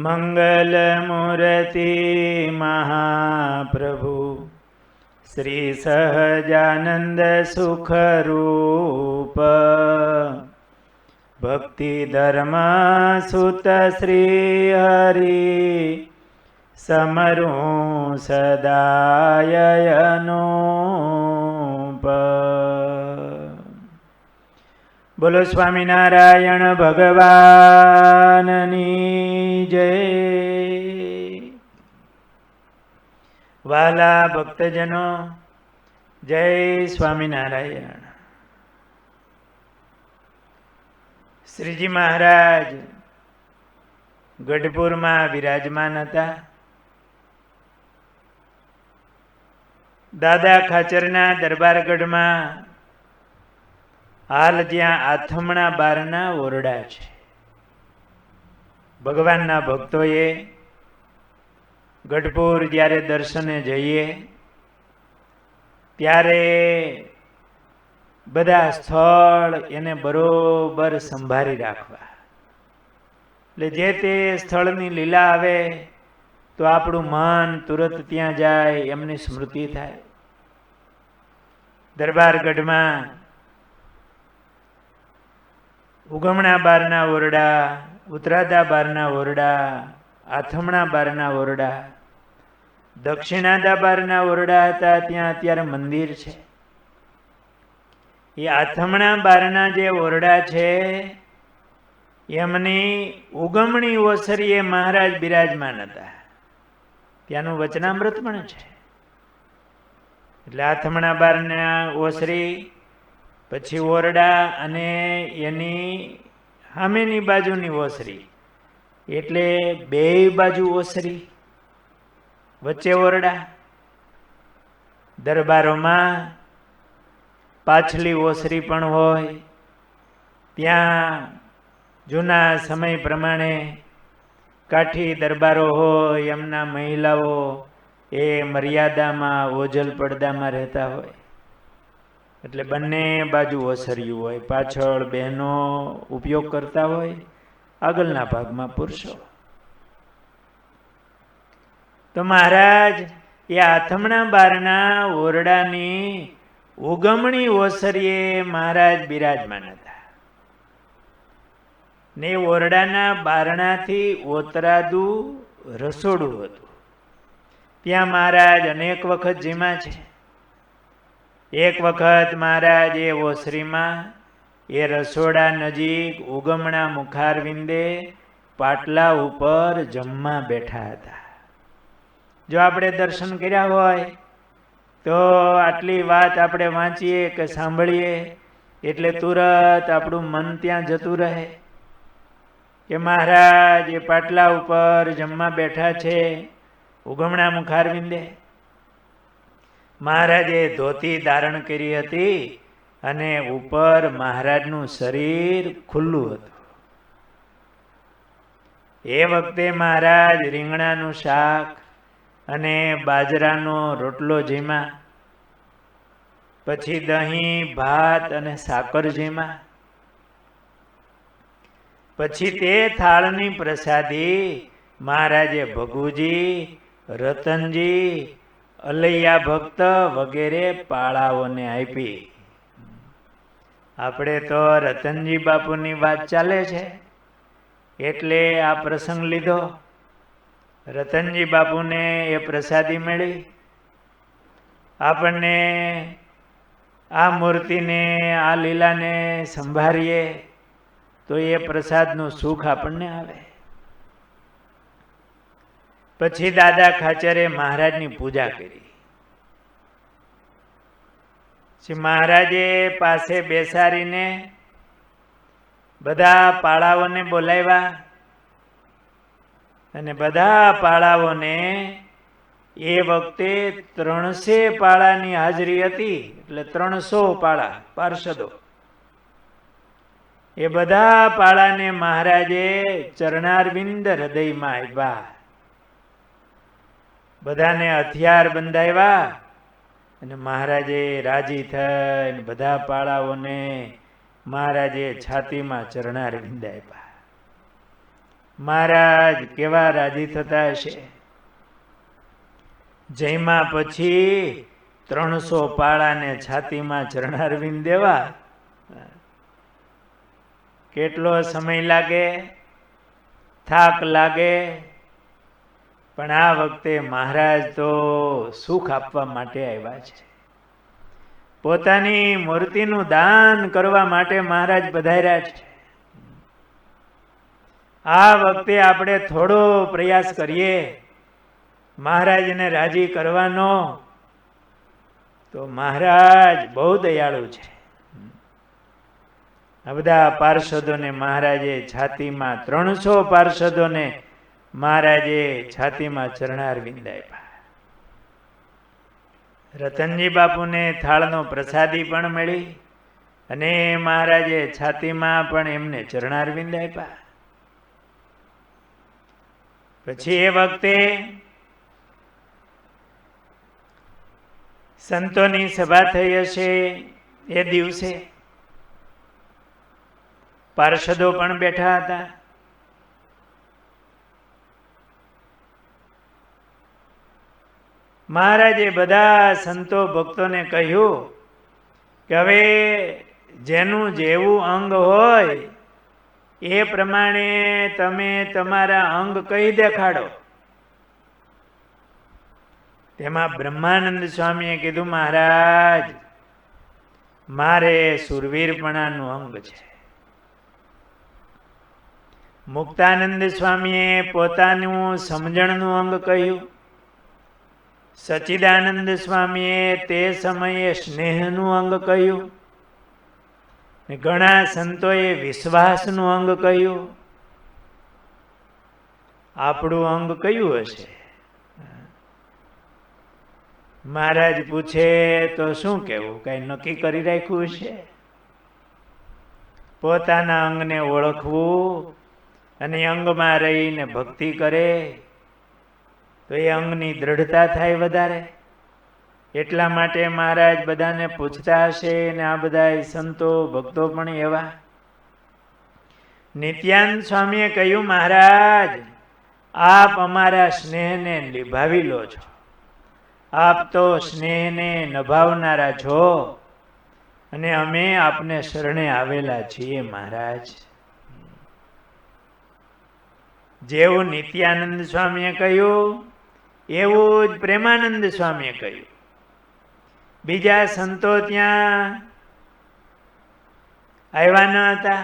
મંગલમૂર્તિ મહાપ્રભુ શ્રી સહજાનંદ સુખરૂપ ભક્તિ ધર્મ સુત શ્રી હરિ સમરું સદાય અનુપ. બોલો સ્વામિનારાયણ ભગવાનની જય. વાલા ભક્તજનો, જય સ્વામિનારાયણ. શ્રીજી મહારાજ ગઢપુરમાં વિરાજમાન હતા. દાદા ખાચરના દરબારગઢમાં હાલ જ્યાં આથમણા બારના ઓરડા છે, ભગવાનના ભક્તોએ ગઢપુર જ્યારે દર્શને જઈએ ત્યારે બધા સ્થળ એને બરોબર સંભાળી રાખવા. એટલે જે તે સ્થળની લીલા આવે તો આપણું મન તુરત ત્યાં જાય, એમની સ્મૃતિ થાય. દરબારગઢમાં ઉગમણા બારના ઓરડા, ઉત્તરાદા બારના ઓરડા, આથમણા બારના ઓરડા, દક્ષિણાદા બારના ઓરડા હતા. ત્યાં અત્યારે મંદિર છે. એ આથમણા બારના જે ઓરડા છે એમની ઉગમણી ઓસરીએ મહારાજ બિરાજમાન હતા. ત્યાંનું વચનામૃત પણ છે. એટલે આથમણા બારના ઓસરી, પછી ઓરડા અને એની સામેની બાજુની ઓસરી, એટલે બે બાજુ ઓસરી, વચ્ચે ઓરડા. દરબારોમાં પાછલી ઓસરી પણ હોય. ત્યાં જૂના સમય પ્રમાણે કાઠી દરબારો હોય, એમના મહિલાઓ એ મર્યાદામાં ઓજલ પડદામાં રહેતા હોય. એટલે બંને બાજુ ઓસર્યું હોય. પાછળ બહેનો ઉપયોગ કરતા હોય, આગળના ભાગમાં પુરુષો. તો મહારાજ એ આથમણા બારના ઓરડાની ઉગમણી ઓસરીએ મહારાજ બિરાજમાન હતા. ને ઓરડાના બારણાથી ઓતરાદું રસોડું હતું. ત્યાં મહારાજ અનેક વખત જીમા છે. એક વખત મહારાજ એ ઓસરીમાં એ રસોડા નજીક ઉગમણા મુખારવિંદે પાટલા ઉપર જમવા બેઠા હતા. જો આપણે દર્શન કર્યા હોય તો આટલી વાત આપણે વાંચીએ કે સાંભળીએ એટલે તુરત આપણું મન ત્યાં જતું રહે કે મહારાજ એ પાટલા ઉપર જમવા બેઠા છે ઉગમણા મુખારવિંદે. મહારાજે ધોતી ધારણ કરી હતી અને ઉપર મહારાજનું શરીર ખુલ્લું હતું. એ વખતે મહારાજ રીંગણાનું શાક અને બાજરાનો રોટલો જેમાં, પછી દહીં, ભાત અને સાકર જેમાં, પછી તે થાળની પ્રસાદી મહારાજે ભગુજી, રતનજી, અલૈયા ભક્ત વગેરે પાળાઓને આપી. આપણે તો રતનજી બાપુની વાત ચાલે છે એટલે આ પ્રસંગ લીધો. રતનજી બાપુને એ પ્રસાદી મળી. આપણને આ મૂર્તિને, આ લીલાને સંભાળીએ તો એ પ્રસાદનું સુખ આપણને આવે. પછી દાદા ખાચરે મહારાજની પૂજા કરી. મહારાજે પાસે બેસાડીને બધા પાળાઓને બોલાવ્યા અને બધા પાળાઓને એ વખતે 300 પાળાની હાજરી હતી. એટલે 300 પાળા પાર્ષદો. એ બધા પાળાને મહારાજે ચરણારવિંદ હૃદયમાં આવ્યા. બધાને હથિયાર બંધાવ્યા અને મહારાજે રાજી થઈને બધા પાળાઓને મહારાજે છાતીમાં ચરણારવિંદ આપ્યા. મહારાજ કેવા રાજી થતા હશે. જયમાં પછી 300 પાળાને છાતીમાં ચરણારવિંદ દેવા કેટલો સમય લાગે, થાક લાગે, પણ આ વખતે મહારાજ તો સુખ આપવા માટે આવ્યા છે. પોતાની મૂર્તિનું દાન કરવા માટે મહારાજ પધાર્યા છે. આ વખતે આપણે થોડો પ્રયાસ કરીએ મહારાજને રાજી કરવાનો, તો મહારાજ બહુ દયાળુ છે. આ બધા પાર્ષદોને મહારાજે છાતીમાં 300 પાર્ષદોને મહારાજે છાતીમાં ચરણારવિંદ આપ્યા. રતનજી બાપુને થાળનો પ્રસાદી પણ મળી અને મહારાજે છાતીમાં પણ એમને ચરણારવિંદ આપ્યા. પછી એ વખતે સંતોની સભા થઈ હશે. એ દિવસે પાર્ષદો પણ બેઠા હતા. મહારાજે બધા સંતો ભક્તોને કહ્યું કે હવે જેનું જેવું અંગ હોય એ પ્રમાણે તમે તમારા અંગ કહી દેખાડો. તેમાં બ્રહ્માનંદ સ્વામીએ કીધું, મહારાજ મારે સુરવીરપણાનું અંગ છે. મુક્તાનંદ સ્વામીએ પોતાનું સમજણનું અંગ કહ્યું. સચ્ચિદાનંદ સ્વામીએ તે સમયે સ્નેહનું અંગ કહ્યું. ઘણા સંતોએ વિશ્વાસનું અંગ કહ્યું. આપણું અંગ કયું હશે? મહારાજ પૂછે તો શું કહેવું? કઈ નક્કી કરી રાખ્યું છે? પોતાના અંગને ઓળખવું અને અંગમાં રહીને ભક્તિ કરે તો એ અંગની દ્રઢતા થાય વધારે. એટલા માટે મહારાજ બધાને પૂછતા હશે. ને આ બધા સંતો ભક્તો પણ એવા. નિત્યાનંદ સ્વામીએ કહ્યું, મહારાજ આપ અમારા સ્નેહને નિભાવી લો છો. આપ તો સ્નેહને નિભાવનારા છો અને અમે આપને શરણે આવેલા છીએ. મહારાજ જેવું નિત્યાનંદ સ્વામીએ કહ્યું એવું જ પ્રેમાનંદ સ્વામીએ કહ્યું. બીજા સંતો ત્યાં આવ્યા ન હતા.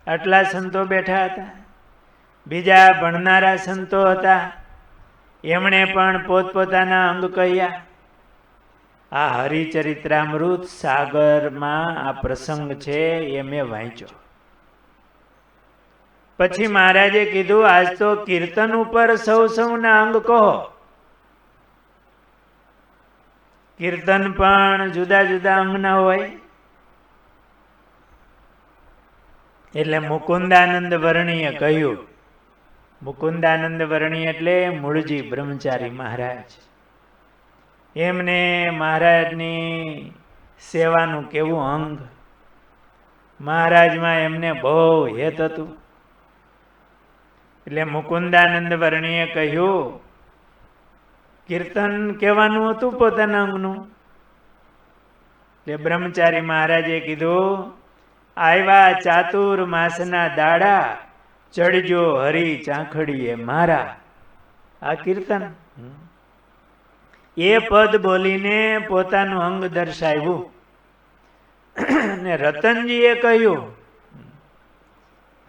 આટલા સંતો બેઠા હતા. બીજા ભણનારા સંતો હતા. એમણે પણ પોતપોતાના અંગ કહ્યા. આ હરિચરિત્રામૃત સાગરમાં આ પ્રસંગ છે એ મેં વાંચ્યો. પછી મહારાજે કીધું, આજ તો કીર્તન ઉપર સૌના અંગ કહો. કીર્તન પણ જુદા જુદા અંગના હોય. એટલે મુકુંદાનંદ વર્ણીએ કહ્યું. મુકુંદાનંદ વર્ણી એટલે મૂળજી બ્રહ્મચારી મહારાજ. એમને મહારાજની સેવાનું કેવું અંગ. મહારાજમાં એમને બહુ હેત હતું. એટલે મુકુંદાનંદ વર્ણીએ કહ્યું, કીર્તન કહેવાનું હતું પોતાના અંગનું. એટલે બ્રહ્મચારી મહારાજે કીધું, આવ્યા ચાતુર માસના દાડા, ચડજો હરી ચાંખડીએ મારા. આ કીર્તન. એ પદ બોલીને પોતાનું અંગ દર્શાવ્યું. ને રતનજીએ કહ્યું,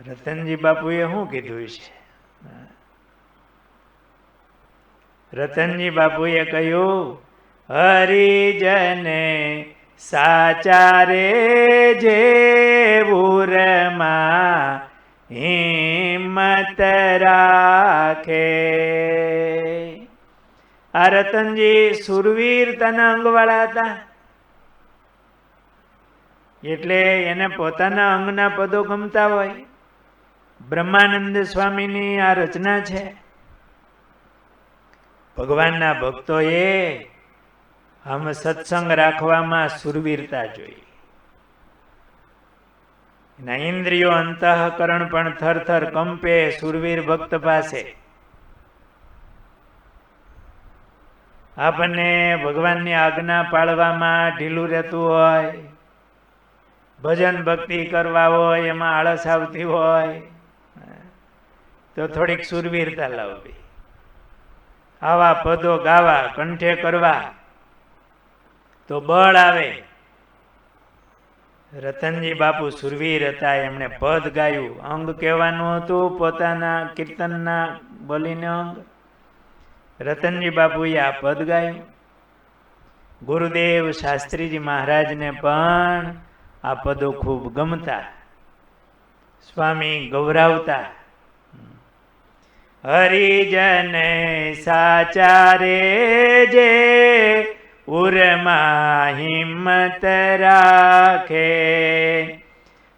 રતનજી બાપુએ શું કીધું છે? રતનજી બાપુએ કહ્યું, હરિજને સાચા રે જેવુરમાં હિંમત રાખે. આ રતનજી સુરવીરતાના અંગવાળા હતા. એટલે એને પોતાના અંગના પદો ગમતા હોય. બ્રહ્માનંદ સ્વામીની આ રચના છે. ભગવાનના ભક્તોએ આમ સત્સંગ રાખવામાં સુરવીરતા જોઈ. એના ઇન્દ્રિયો અંતઃકરણ પણ થરથર કંપે સુરવીર ભક્ત પાસે. આપણને ભગવાનની આજ્ઞા પાળવામાં ઢીલું રહેતું હોય, ભજન ભક્તિ કરવા હોય એમાં આળસ આવતી હોય તો થોડીક સુરવીરતા લાવવી. આવા પદો ગાવા, કંઠે કરવા તો બળ આવે. રતનજી બાપુ સુરવીર હતા, એમણે પદ ગાયું. અંગ કહેવાનું હતું પોતાના કીર્તનના બોલીને અંગ. રતનજી બાપુએ આ પદ ગાયું. ગુરુદેવ શાસ્ત્રીજી મહારાજને પણ આ પદો ખૂબ ગમતા. સ્વામી ગૌરાવતા. હરિજન સાચા રે જે ઉરમાં હિંમત રાખે,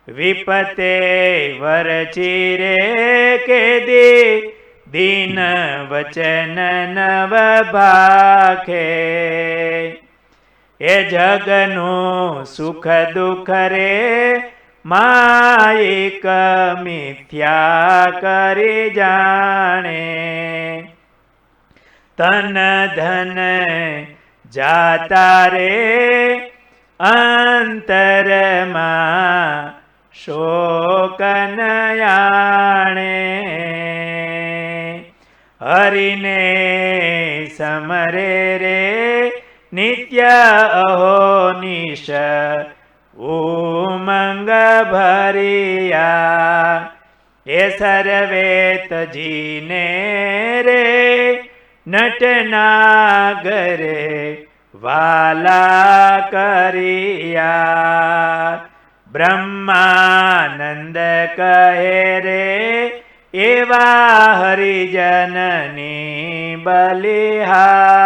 વિપતે વરચી રે કે દીન વચન નવ ભાખે. એ જગનું સુખ દુઃખ રે માયિક મિથ્યા કરી જાણે. તન ધન જાતા રે અંતરમાં શોક નયાણે. હરિને સમરે રે નિત્ય અહોનિશ ઉમંગ ભરિયા. એ સર્વે તજીને રે નટનાગરે વાલા કરિયા. બ્રહ્માનંદ કહે રે એવા હરિજનની બલિહારી.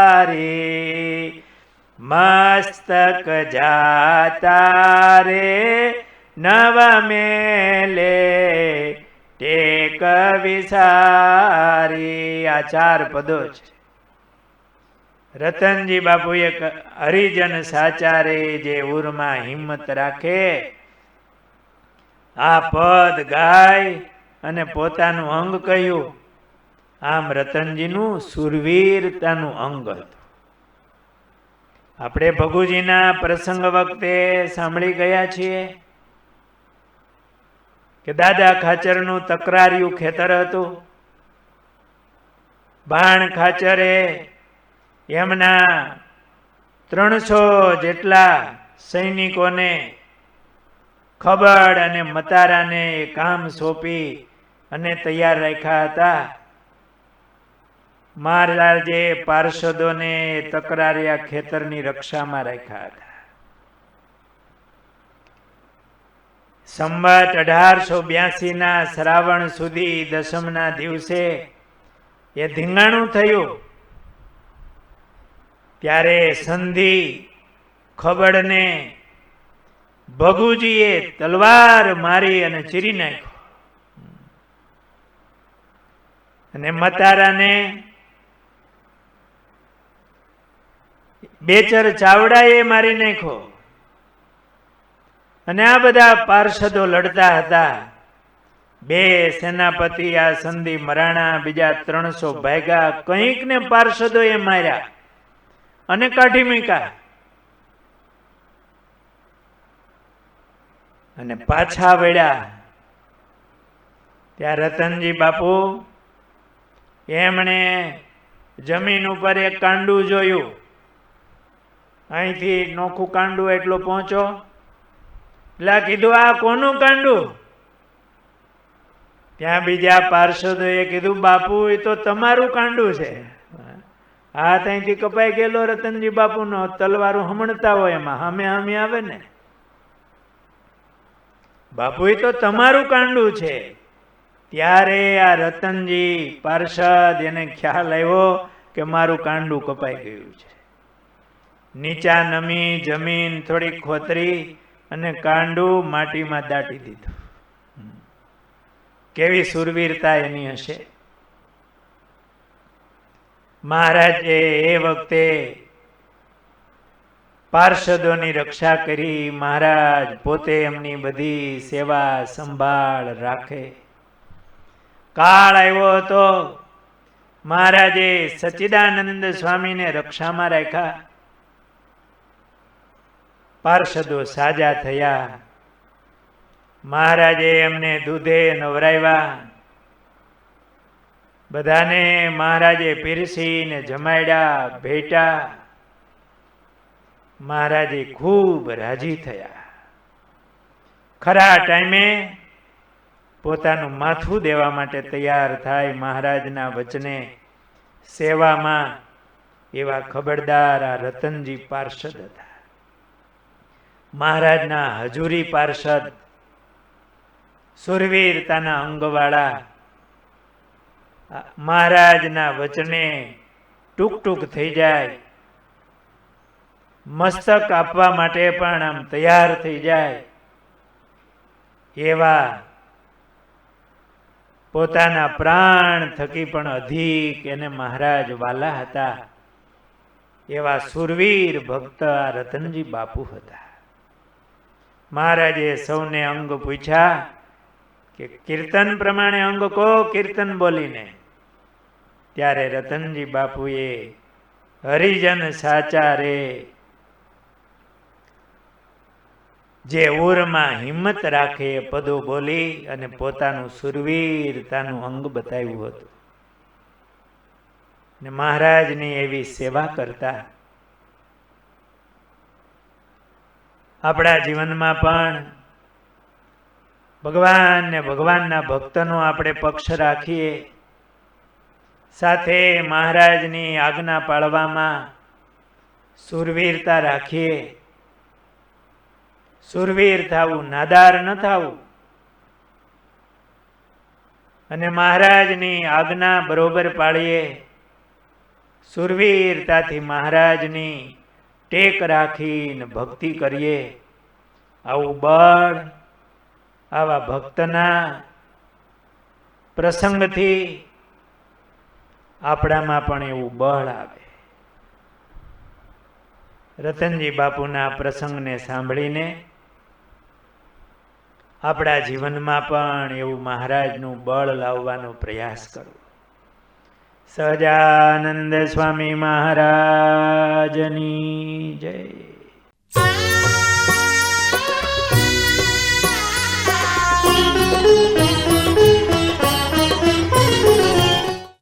મસ્તક જાતા રે નવ મેલે ટેક વિસારી. આ ચાર પદો છે. રતનજી બાપુએ હરિજન સાચા રે જે ઉરમાં હિંમત રાખે, આ પદ ગાય અને પોતાનું અંગ કહ્યું. આમ રતનજીનું સુરવીરતાનું અંગ હતું. આપણે ભગુજીના પ્રસંગ વખતે સાંભળી ગયા છીએ કે દાદા ખાચરનું તકરાર્યું ખેતર હતું. બાણ ખાચરે એમના 300 જેટલા સૈનિકોને ખબડ અને મતારાને એ કામ સોંપી અને તૈયાર રાખ્યા હતા. મહારાજે પાર્ષદોને તકરારિયા ખેતરની રક્ષામાં રાખ્યા હતા. સંવત 1882 શ્રાવણ સુધી દસમના દિવસે એ ધીંગાણું થયું. ત્યારે સંધિ ખબડને ભગુજીએ તલવાર મારી અને ચીરી નાખ્યો, અને મતારાને બેચર ચાવડાએ મારી નાખ્યો. અને આ બધા પાર્ષદો લડતા હતા. 2 સેનાપતિ આ સંધિ મરાણા, બીજા 300 ભાગ્યા. કંઈક ને પાર્ષદોએ માર્યા અને કાઢી મૂક્યા. અને પાછા વળ્યા. ત્યાં રતનજી બાપુ એમણે જમીન ઉપર એક કાંડું જોયું. અહીંથી નોખું કાંડું એટલો પહોંચો. એટલે કીધું આ કોનું કાંડું? ત્યાં બીજા પાર્ષદોએ કીધું બાપુ એ તો તમારું કાંડું છે. હાથ અહીંથી કપાઈ ગયેલો રતનજી બાપુનો. તલવારું હમણતા હોય એમાં હામે હામે આવે ને. બાપુ એ તો તમારું કાંડું છે. ત્યારે આ રતનજી પાર્ષદ એને ખ્યાલ આવ્યો કે મારું કાંડું કપાઈ ગયું છે. નીચા નમી જમીન થોડી ખોતરી અને કાંડું માટીમાં દાટી દીધું. કેવી સુરવીરતા એની હશે. મહારાજે એ વખતે પાર્ષદોની રક્ષા કરી મહારાજ પોતે એમની બધી સેવા સંભાળ રાખે. કાળ આવ્યો હતો, મહારાજે સચ્ચિદાનંદ સ્વામીને રક્ષામાં રાખ્યા. પાર્ષદો સાજા થયા. મહારાજે એમને દૂધે નવરાવ્યા. બધાને મહારાજે પીરસીને જમાડ્યા, ભેટા. મહારાજે ખૂબ રાજી થયા. ખરા ટાઈમે પોતાનું માથું દેવા માટે તૈયાર થાય મહારાજના વચને સેવામાં. એવા ખબરદાર આ રતનજી પાર્ષદ હતા. મહારાજના હજુરી પાર્ષદ, સુરવીરતાના અંગવાળા. મહારાજના વચને ટૂંક ટૂંક થઈ જાય, મસ્તક આપવા માટે પણ આમ તૈયાર થઈ જાય. એવા પોતાના પ્રાણ થકી પણ અધિક એને મહારાજ વાલા હતા. એવા સુરવીર ભક્ત આ રતનજી બાપુ હતા. મહારાજે સૌને અંગ પૂછ્યા કે કીર્તન પ્રમાણે અંગ કહો, કીર્તન બોલીને. ત્યારે રતનજી બાપુએ હરિજન સાચા રે, જે ઉરમાં હિંમત રાખે એ પદો બોલી અને પોતાનું સુરવીરતાનું અંગ બતાવ્યું હતું. ને મહારાજની એવી સેવા કરતા. આપણા જીવનમાં પણ ભગવાન ને ભગવાનના ભક્તનો આપણે પક્ષ રાખીએ, સાથે મહારાજની આજ્ઞા પાળવામાં સુરવીરતા રાખીએ. સુરવીર થવું, નાદાર ન થવું, અને મહારાજની આજ્ઞા બરોબર પાળીએ. સુરવીરતાથી મહારાજની ટેક રાખીને ભક્તિ કરીએ. આવું બળ આવા ભક્તના પ્રસંગથી આપણામાં પણ એવું બળ આવે. રતનજી બાપુના પ્રસંગને સાંભળીને આપણા જીવનમાં પણ એવું મહારાજનું બળ લાવવાનો પ્રયાસ કરવો. સહજાનંદ સ્વામી મહારાજની જય.